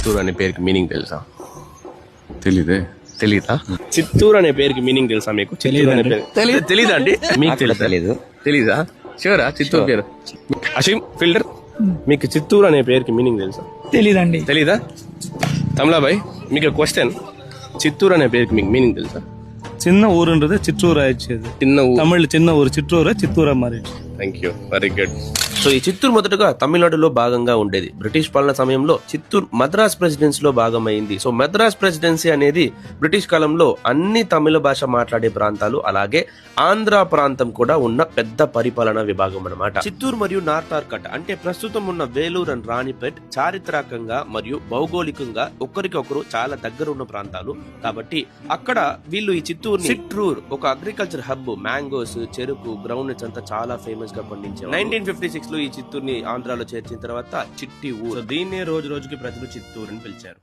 చిత్తూరు అనే పేరుకి మీనింగ్ తెలుసా? తెలీదా? చిత్తూరు అనే పేరుకి మీనింగ్ తెలుసా మీకు? చిత్తూరు అనే పేరు తెలీదా అండి? మీకు తెలుసా? తెలీదా? షూరా? చిత్తూరు పేరు అషీమ్ ఫిల్టర్, మీకు చిత్తూరు అనే పేరుకి మీనింగ్ తెలుసా? తెలీదండి. తెలీదా? తమ్లాబాయ్, మీకు క్వశ్చన్, చిత్తూరు అనే పేరుకి మీకు మీనింగ్ తెలుసా? చిన్న ఊరుంటది చిత్తూరు అయ్యేది. చిన్న ఊరు, తమిళ్ చిన్న ఊరు చిత్తూరు మరి. Thank you, very good. So ఈ చిత్తూరు మొదటగా తమిళనాడులో భాగంగా ఉండేది. బ్రిటిష్ పాలన సమయంలో చిత్తూరు మద్రాస్ ప్రెసిడెన్సీ లో భాగమైంది. సో మద్రాస్ ప్రెసిడెన్సీ అనేది బ్రిటిష్ కాలంలో అన్ని తమిళ భాష మాట్లాడే ప్రాంతాలు అలాగే ఆంధ్ర ప్రాంతం కూడా ఉన్న పెద్ద పరిపాలనా విభాగం అన్నమాట. చిత్తూరు మరియు నార్త్ ఆర్కట్ అంటే ప్రస్తుతం ఉన్న వేలూరు అండ్ రాణిపేట్ చారిత్రకంగా మరియు భౌగోళికంగా ఒకరికొకరు చాలా దగ్గర ఉన్న ప్రాంతాలు కాబట్టి అక్కడ వీళ్ళు ఈ చిత్తూరు ఒక అగ్రికల్చర్ హబ్, మ్యాంగోస్, చెరుకు, గ్రౌండ్ నట్స్ అంతా చాలా ఫేమస్ గా పండించారు. 1956 లో ఈ చిత్తూరుని ఆంధ్రాలో చేర్చిన తర్వాత చిట్టి ఊరు, దీన్నే రోజు రోజుకి ప్రజలు చిత్తూరు అని పిలిచారు.